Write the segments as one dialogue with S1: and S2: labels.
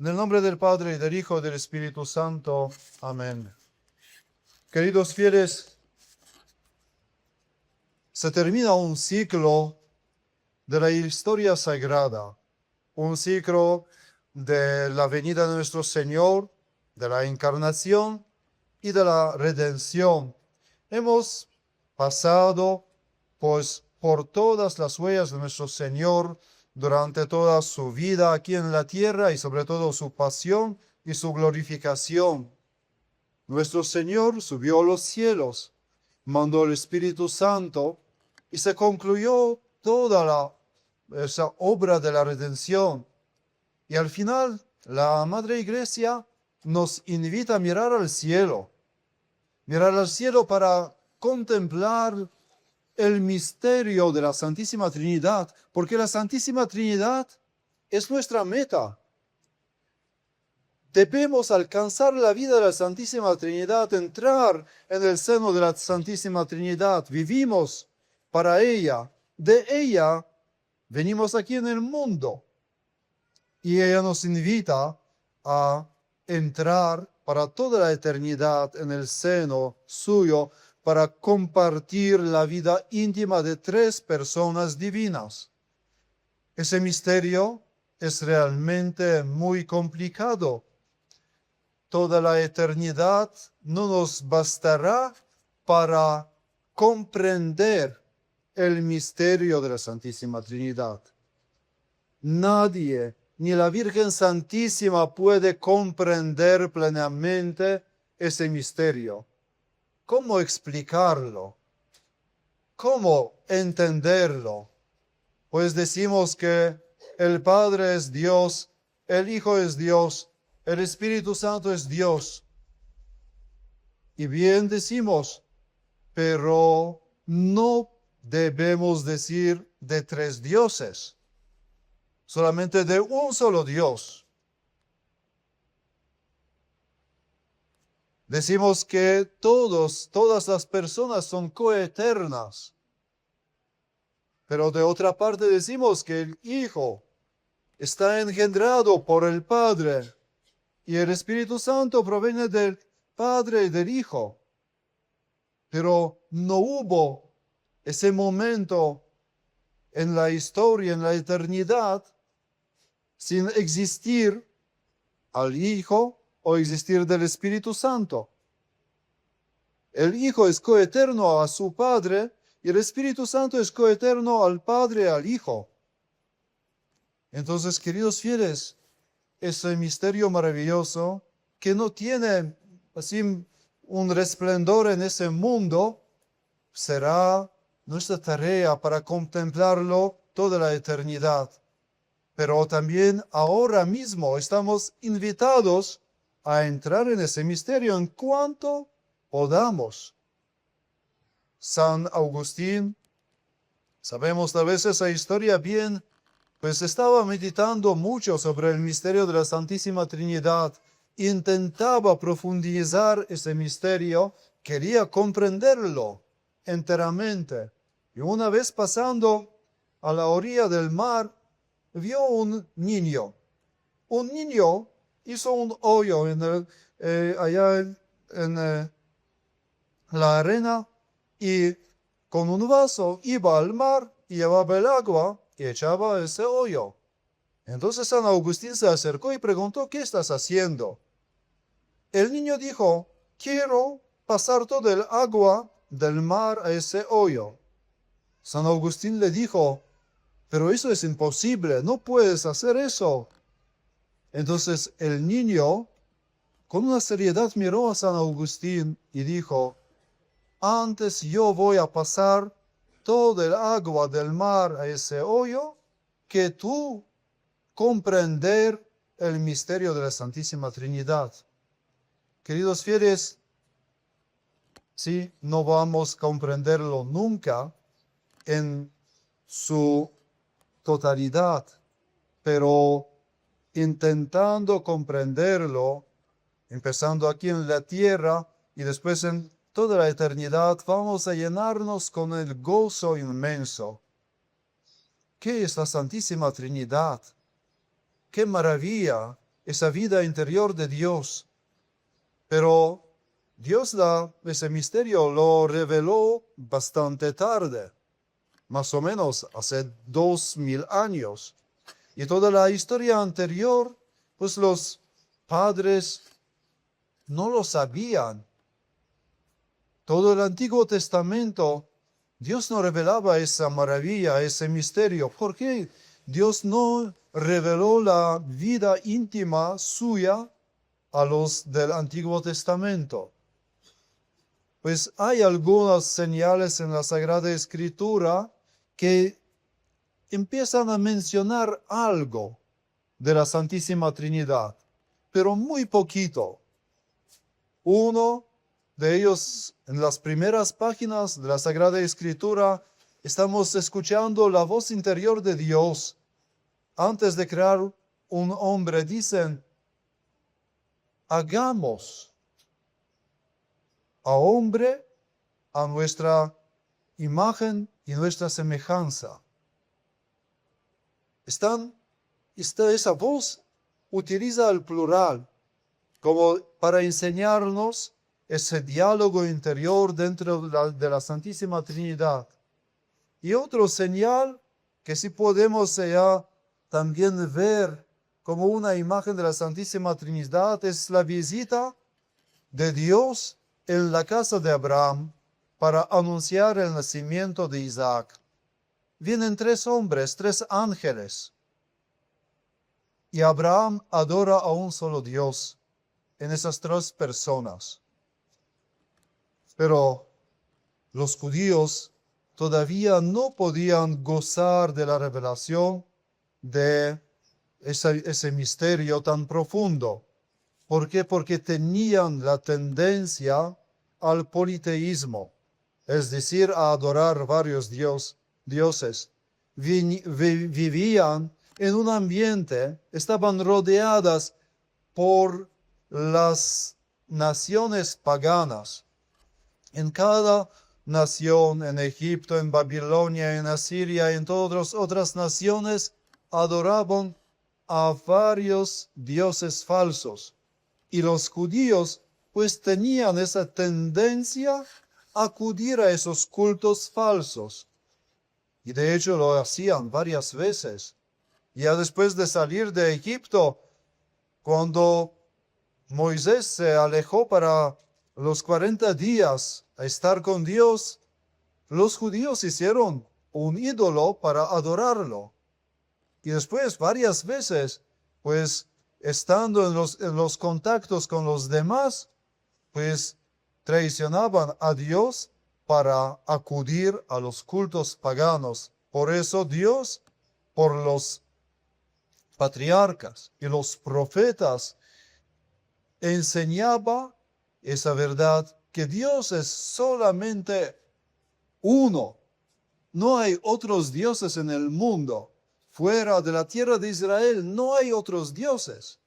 S1: En el nombre del Padre, y del Hijo, y del Espíritu Santo. Amén. Queridos fieles, se termina un ciclo de la historia sagrada, un ciclo de la venida de nuestro Señor, de la encarnación y de la redención. Hemos pasado pues por todas las huellas de nuestro Señor durante toda su vida aquí en la tierra y sobre todo su pasión y su glorificación. Nuestro Señor subió a los cielos, mandó el Espíritu Santo y se concluyó toda esa obra de la redención. Y al final, la Madre Iglesia nos invita a mirar al cielo para contemplar el misterio de la Santísima Trinidad, porque la Santísima Trinidad es nuestra meta. Debemos alcanzar la vida de la Santísima Trinidad, entrar en el seno de la Santísima Trinidad. Vivimos para ella, de ella venimos aquí en el mundo. Y ella nos invita a entrar para toda la eternidad en el seno suyo para compartir la vida íntima de tres personas divinas. Ese misterio es realmente muy complicado. Toda la eternidad no nos bastará para comprender el misterio de la Santísima Trinidad. Nadie, ni la Virgen Santísima, puede comprender plenamente ese misterio. ¿Cómo explicarlo? ¿Cómo entenderlo? Pues decimos que el Padre es Dios, el Hijo es Dios, el Espíritu Santo es Dios. Y bien decimos, pero no debemos decir de tres dioses, solamente de un solo Dios. Decimos que todas las personas son coeternas. Pero de otra parte decimos que el Hijo está engendrado por el Padre y el Espíritu Santo proviene del Padre y del Hijo. Pero no hubo ese momento en la historia, en la eternidad, sin existir al Hijo o existir del Espíritu Santo. El Hijo es coeterno a su Padre y el Espíritu Santo es coeterno al Padre y al Hijo. Entonces, queridos fieles, ese misterio maravilloso que no tiene así un resplandor en ese mundo, será nuestra tarea para contemplarlo toda la eternidad. Pero también ahora mismo estamos invitados a entrar en ese misterio en cuanto podamos. San Agustín, sabemos a veces esa historia bien, pues estaba meditando mucho sobre el misterio de la Santísima Trinidad, intentaba profundizar ese misterio, quería comprenderlo enteramente. Y una vez pasando a la orilla del mar, vio un niño. Un niño hizo un hoyo allá en la arena y con un vaso iba al mar y llevaba el agua y echaba ese hoyo. Entonces San Agustín se acercó y preguntó: ¿qué estás haciendo? El niño dijo: quiero pasar todo el agua del mar a ese hoyo. San Agustín le dijo: pero eso es imposible, no puedes hacer eso. Entonces el niño con una seriedad miró a San Agustín y dijo: antes yo voy a pasar todo el agua del mar a ese hoyo que tú comprender el misterio de la Santísima Trinidad. Queridos fieles, sí, no vamos a comprenderlo nunca en su totalidad, pero intentando comprenderlo, empezando aquí en la tierra y después en toda la eternidad, vamos a llenarnos con el gozo inmenso. ¿Qué es la Santísima Trinidad? ¡Qué maravilla! esa vida interior de Dios. Pero Dios ese misterio lo reveló bastante tarde, más o menos hace 2000 años. Y toda la historia anterior, pues los padres no lo sabían. Todo el Antiguo Testamento, Dios no revelaba esa maravilla, ese misterio. ¿Por qué Dios no reveló la vida íntima suya a los del Antiguo Testamento? Pues hay algunas señales en la Sagrada Escritura que empiezan a mencionar algo de la Santísima Trinidad, pero muy poquito. Uno de ellos, en las primeras páginas de la Sagrada Escritura, estamos escuchando la voz interior de Dios. Antes de crear un hombre, dicen, hagamos a hombre a nuestra imagen y nuestra semejanza. Esa voz utiliza el plural como para enseñarnos ese diálogo interior dentro de la Santísima Trinidad. Y otro señal que sí podemos ya también ver como una imagen de la Santísima Trinidad es la visita de Dios en la casa de Abraham para anunciar el nacimiento de Isaac. Vienen 3 hombres, 3 ángeles, y Abraham adora a un solo Dios en esas 3 personas. Pero los judíos todavía no podían gozar de la revelación de ese misterio tan profundo. ¿Por qué? Porque tenían la tendencia al politeísmo, es decir, a adorar varios dioses. Vivían en un ambiente, estaban rodeadas por las naciones paganas. En cada nación, en Egipto, en Babilonia, en Asiria, en todas otras naciones, adoraban a varios dioses falsos. Y los judíos pues tenían esa tendencia a acudir a esos cultos falsos. Y de hecho lo hacían varias veces. Ya después de salir de Egipto, cuando Moisés se alejó para los 40 días a estar con Dios, los judíos hicieron un ídolo para adorarlo. Y después, varias veces, pues, estando en los contactos con los demás, pues, traicionaban a Dios para acudir a los cultos paganos. Por eso Dios, por los patriarcas y los profetas, enseñaba esa verdad, que Dios es solamente uno. No hay otros dioses en el mundo. Fuera de la tierra de Israel no hay otros dioses.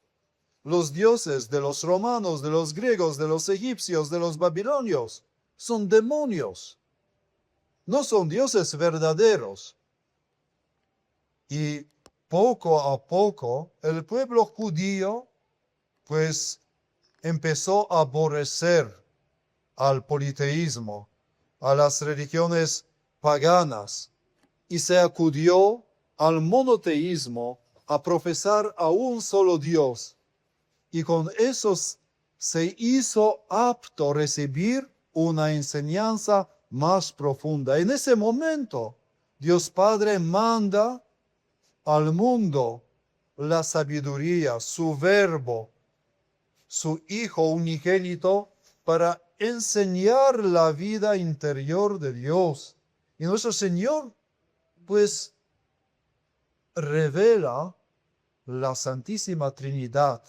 S1: Los dioses de los romanos, de los griegos, de los egipcios, de los babilonios, son demonios. No son dioses verdaderos. Y poco a poco el pueblo judío pues empezó a aborrecer al politeísmo, a las religiones paganas, y se acudió al monoteísmo, a profesar a un solo Dios. Y con eso se hizo apto a recibir una enseñanza más profunda. En ese momento, Dios Padre manda al mundo la sabiduría, su verbo, su Hijo unigénito, para enseñar la vida interior de Dios. Y nuestro Señor, pues, revela la Santísima Trinidad.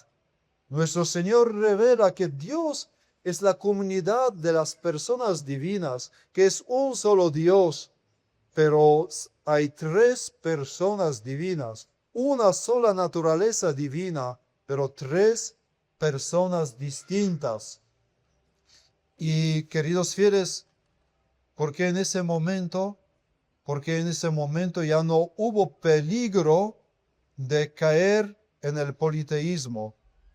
S1: Nuestro Señor revela que Dios es la comunidad de las personas divinas, que es un solo Dios, pero hay 3 personas divinas, una sola naturaleza divina, pero 3 personas distintas. Y queridos fieles, porque en ese momento ya no hubo peligro de caer en el politeísmo.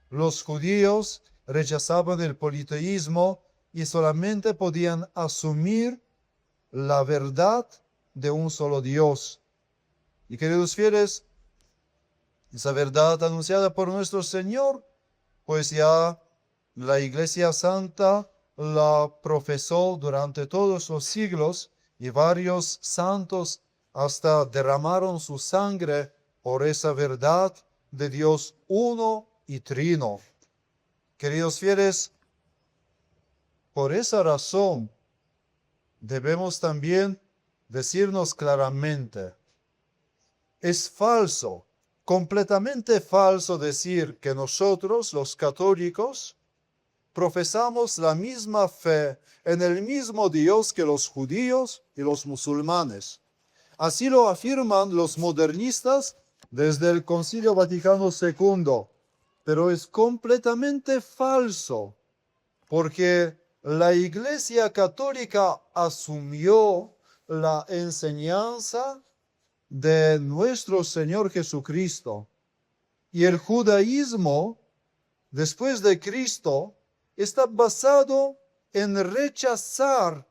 S1: Los judíos rechazaban el politeísmo y solamente podían asumir la verdad de un solo Dios. Y queridos fieles, esa verdad anunciada por nuestro Señor, pues ya la Iglesia Santa la profesó durante todos los siglos y varios santos hasta derramaron su sangre por esa verdad de Dios uno y trino. Queridos fieles, por esa razón debemos también decirnos claramente, es falso, completamente falso decir que nosotros, los católicos, profesamos la misma fe en el mismo Dios que los judíos y los musulmanes. Así lo afirman los modernistas desde el Concilio Vaticano II, pero es completamente falso, porque la Iglesia Católica asumió la enseñanza de nuestro Señor Jesucristo. Y el judaísmo, después de Cristo, está basado en rechazar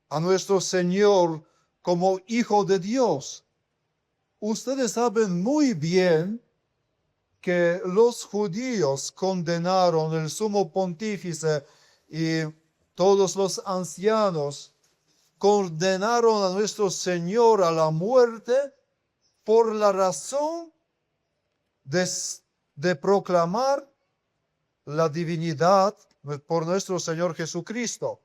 S1: a nuestro Señor como Hijo de Dios. Ustedes saben muy bien que los judíos condenaron, el sumo pontífice y todos los ancianos condenaron a nuestro Señor a la muerte por la razón de proclamar la divinidad por nuestro Señor Jesucristo.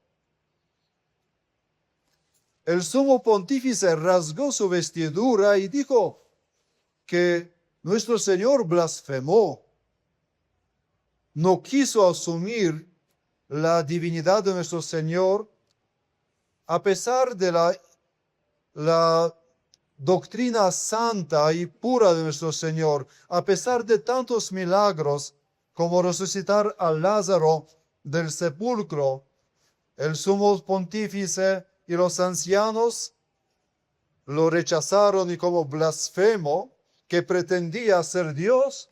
S1: El sumo pontífice rasgó su vestidura y dijo que nuestro Señor blasfemó. No quiso asumir la divinidad de nuestro Señor a pesar de la doctrina santa y pura de nuestro Señor, a pesar de tantos milagros como resucitar a Lázaro del sepulcro. El sumo pontífice y los ancianos lo rechazaron y como blasfemo que pretendía ser Dios,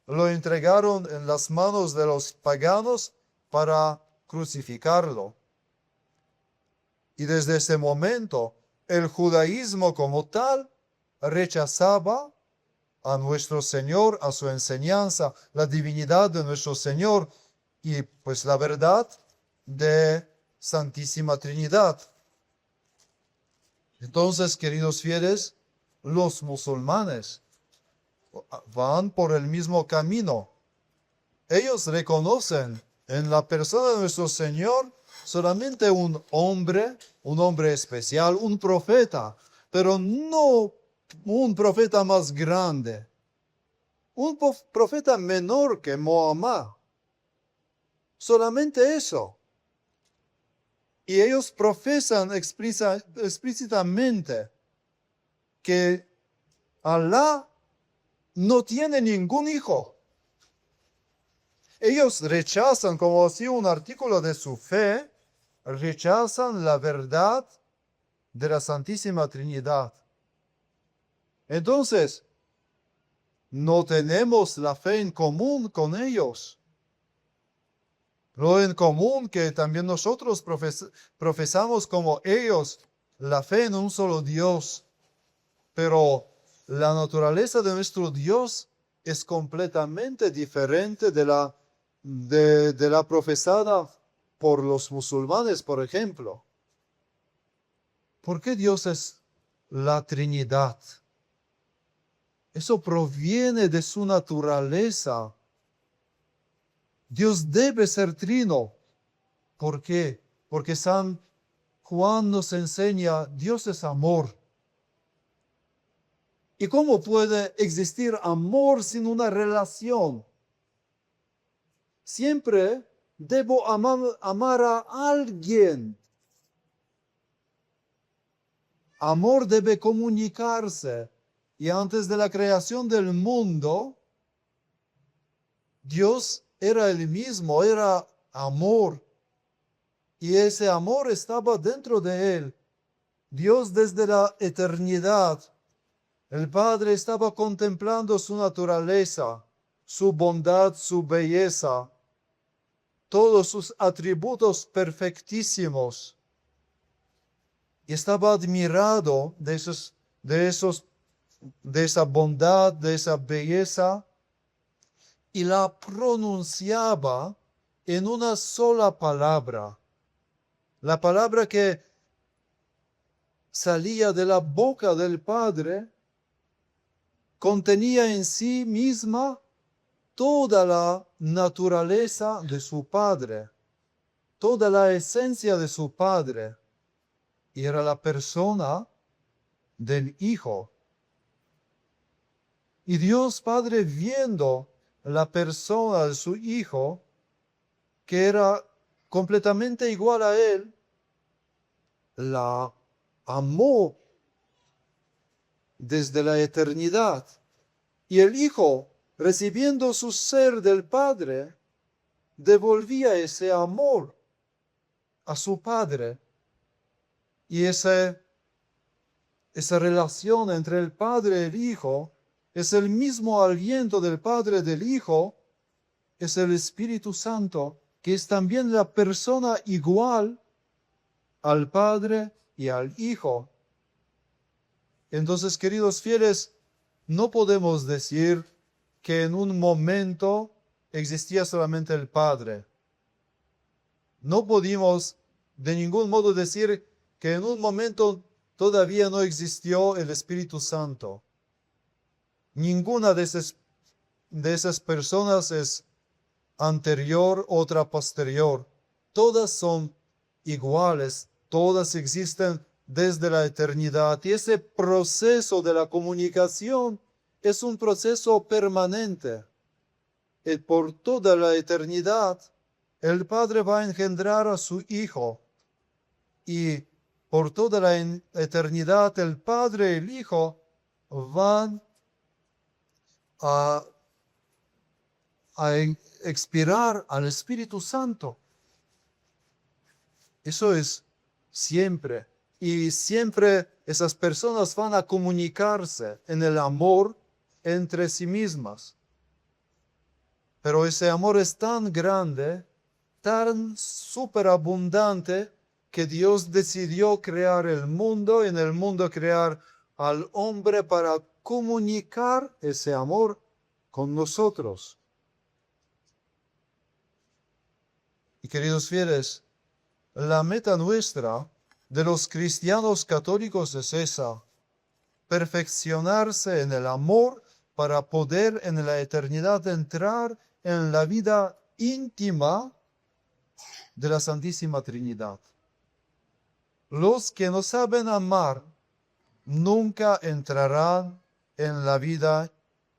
S1: lo entregaron en las manos de los paganos para crucificarlo. Y desde ese momento, el judaísmo como tal rechazaba a nuestro Señor, a su enseñanza, la divinidad de nuestro Señor y pues la verdad de Santísima Trinidad. Entonces, queridos fieles, los musulmanes van por el mismo camino. Ellos reconocen en la persona de nuestro Señor solamente un hombre especial, un profeta, pero no un profeta más grande, un profeta menor que Muhammad. Solamente eso. Y ellos profesan explícitamente que Alá no tiene ningún hijo. Ellos rechazan, como así un artículo de su fe, rechazan la verdad de la Santísima Trinidad. Entonces, no tenemos la fe en común con ellos. Lo en común que también nosotros profesamos como ellos la fe en un solo Dios. Pero la naturaleza de nuestro Dios es completamente diferente de la profesada por los musulmanes, por ejemplo. ¿Por qué Dios es la Trinidad? Eso proviene de su naturaleza. Dios debe ser trino. ¿Por qué? Porque San Juan nos enseña, Dios es amor. ¿Y cómo puede existir amor sin una relación? Siempre debo amar a alguien. Amor debe comunicarse. Y antes de la creación del mundo, Dios era el mismo, era amor. Y ese amor estaba dentro de él. Dios desde la eternidad. El Padre estaba contemplando su naturaleza su bondad, su belleza, todos sus atributos perfectísimos. Y estaba admirado de esa bondad, de esa belleza, y la pronunciaba en una sola palabra. La palabra que salía de la boca del Padre contenía en sí misma toda la naturaleza de su Padre, toda la esencia de su Padre, y era la persona del Hijo. Y Dios Padre, viendo la persona de su Hijo, que era completamente igual a Él, la amó desde la eternidad. Y el Hijo, recibiendo su ser del Padre, devolvía ese amor a su Padre. Y esa relación entre el Padre y el Hijo es el mismo aliento del Padre y del Hijo, es el Espíritu Santo, que es también la persona igual al Padre y al Hijo. Entonces, queridos fieles, no podemos decir que en un momento existía solamente el Padre. No podemos de ningún modo decir que en un momento todavía no existió el Espíritu Santo. Ninguna de esas personas es anterior, otra posterior. Todas son iguales, todas existen desde la eternidad. Y ese proceso de la comunicación es un proceso permanente. Y por toda la eternidad, el Padre va a engendrar a su Hijo. Y por toda la eternidad, el Padre y el Hijo van a expirar al Espíritu Santo. Eso es siempre. Y siempre esas personas van a comunicarse en el amor entre sí mismas. Pero ese amor es tan grande, tan superabundante, que Dios decidió crear el mundo y en el mundo crear al hombre para comunicar ese amor con nosotros. Y queridos fieles, la meta nuestra de los cristianos católicos es esa: perfeccionarse en el amor para poder en la eternidad entrar en la vida íntima de la Santísima Trinidad. Los que no saben amar nunca entrarán en la vida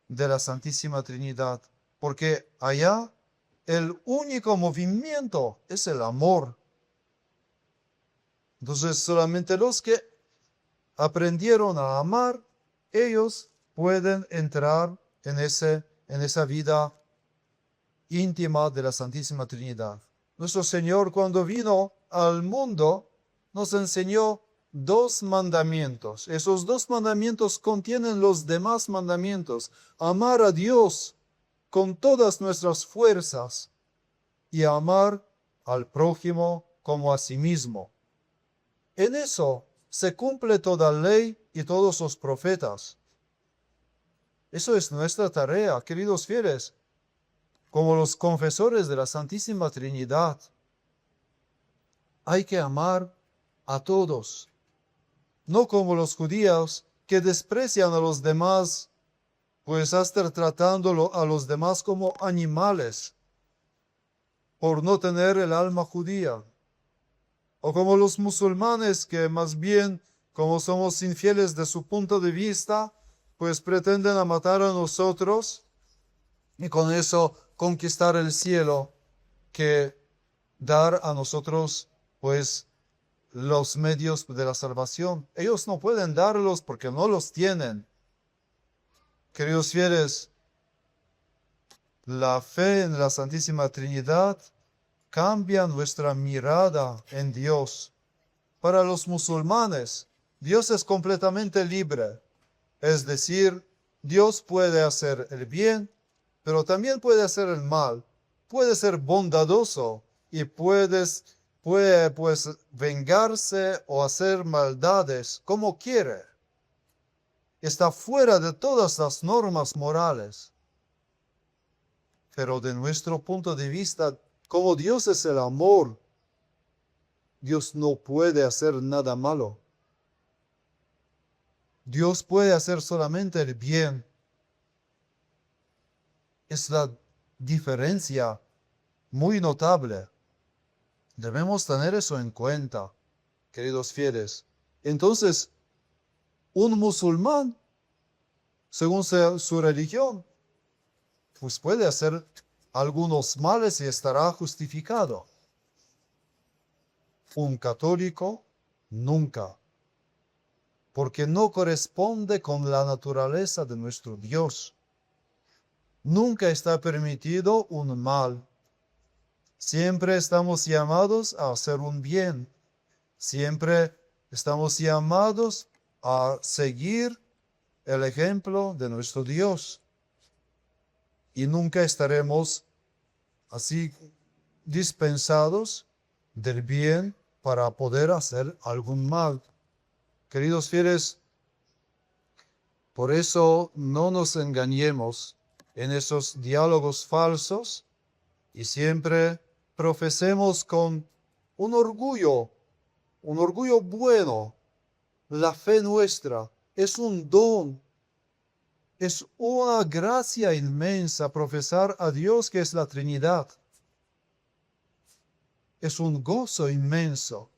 S1: de la Santísima Trinidad, porque allá el único movimiento es el amor. Entonces solamente los que aprendieron a amar, ellos pueden entrar en esa vida íntima de la Santísima Trinidad. Nuestro Señor, cuando vino al mundo, nos enseñó 2 mandamientos. Esos 2 mandamientos contienen los demás mandamientos: amar a Dios con todas nuestras fuerzas y amar al prójimo como a sí mismo. En eso se cumple toda ley y todos los profetas. Eso es nuestra tarea, queridos fieles, como los confesores de la Santísima Trinidad. Hay que amar a todos, no como los judíos que desprecian a los demás, pues hasta tratando a los demás como animales por no tener el alma judía. O como los musulmanes que más bien, como somos infieles de su punto de vista, pues pretenden a matar a nosotros y con eso conquistar el cielo, que dar a nosotros pues los medios de la salvación. Ellos no pueden darlos porque no los tienen. Queridos fieles, la fe en la Santísima Trinidad cambia nuestra mirada en Dios. Para los musulmanes, Dios es completamente libre. Es decir, Dios puede hacer el bien pero también puede hacer el mal. Puede ser bondadoso y puede pues vengarse o hacer maldades como quiere. Está fuera de todas las normas morales. Pero de nuestro punto de vista, como Dios es el amor, Dios no puede hacer nada malo. Dios puede hacer solamente el bien. Es la diferencia muy notable. Debemos tener eso en cuenta, queridos fieles. Entonces, un musulmán, según su religión, pues puede hacer algunos males y estará justificado. Un católico, nunca, porque no corresponde con la naturaleza de nuestro Dios. Nunca está permitido un mal. Siempre estamos llamados a hacer un bien. Siempre estamos llamados a seguir el ejemplo de nuestro Dios. Y nunca estaremos así dispensados del bien para poder hacer algún mal. Queridos fieles, por eso no nos engañemos en esos diálogos falsos y siempre profesemos con un orgullo bueno. La fe nuestra es un don, es una gracia inmensa profesar a Dios que es la Trinidad. Es un gozo inmenso,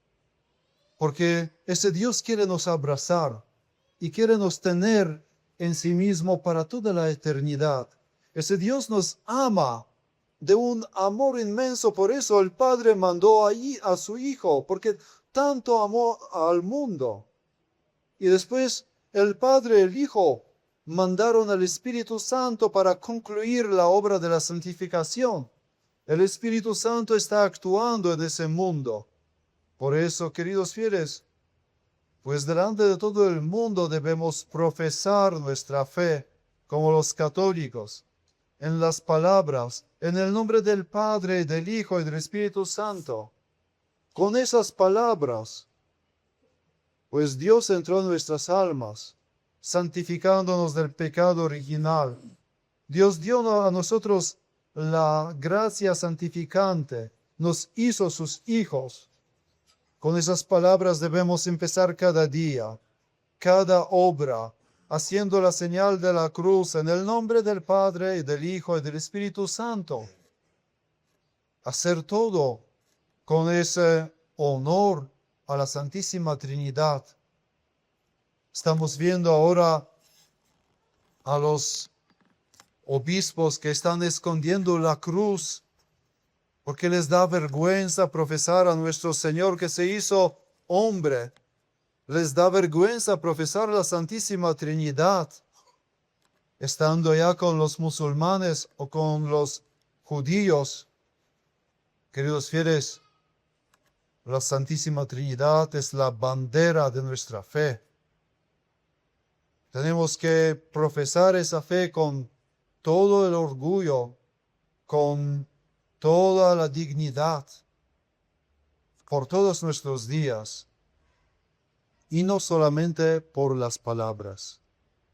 S1: porque ese Dios quiere nos abrazar y quiere nos tener en sí mismo para toda la eternidad. Ese Dios nos ama de un amor inmenso, por eso el Padre mandó allí a su Hijo, porque tanto amó al mundo. Y después el Padre y el Hijo mandaron al Espíritu Santo para concluir la obra de la santificación. El Espíritu Santo está actuando en ese mundo. Por eso, queridos fieles, pues delante de todo el mundo debemos profesar nuestra fe como los católicos, en las palabras, en el nombre del Padre, del Hijo y del Espíritu Santo. Con esas palabras, pues Dios entró en nuestras almas, santificándonos del pecado original. Dios dio a nosotros la gracia santificante, nos hizo sus hijos. Con esas palabras debemos empezar cada día, cada obra, haciendo la señal de la cruz en el nombre del Padre y del Hijo y del Espíritu Santo. Hacer todo con ese honor a la Santísima Trinidad. Estamos viendo ahora a los obispos que están escondiendo la cruz porque les da vergüenza profesar a nuestro Señor que se hizo hombre. Les da vergüenza profesar la Santísima Trinidad. Estando ya con los musulmanes o con los judíos, queridos fieles, la Santísima Trinidad es la bandera de nuestra fe. Tenemos que profesar esa fe con todo el orgullo, con toda la dignidad, por todos nuestros días. Y no solamente por las palabras,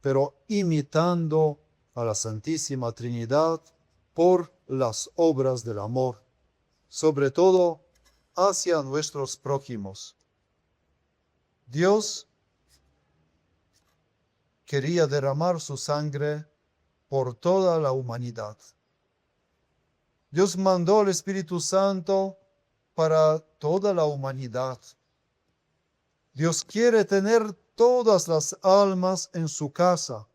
S1: pero imitando a la Santísima Trinidad por las obras del amor, sobre todo hacia nuestros prójimos. Dios quería derramar su sangre por toda la humanidad. Dios mandó al Espíritu Santo para toda la humanidad. Dios quiere tener todas las almas en su casa.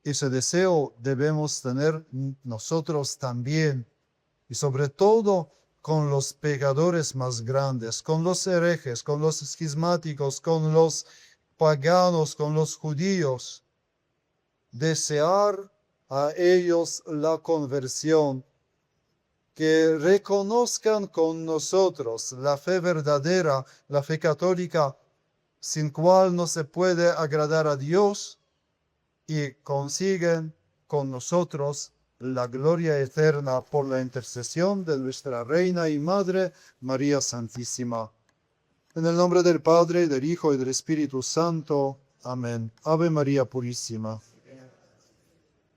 S1: Ese deseo debemos tener nosotros también, y sobre todo con los pecadores más grandes, con los herejes, con los esquizmáticos, con los paganos, con los judíos. Desear a ellos la conversión, que reconozcan con nosotros la fe verdadera, la fe católica, sin cual no se puede agradar a Dios, y consiguen con nosotros la gloria eterna por la intercesión de nuestra Reina y Madre, María Santísima. En el nombre del Padre, del Hijo y del Espíritu Santo. Amén. Ave María Purísima.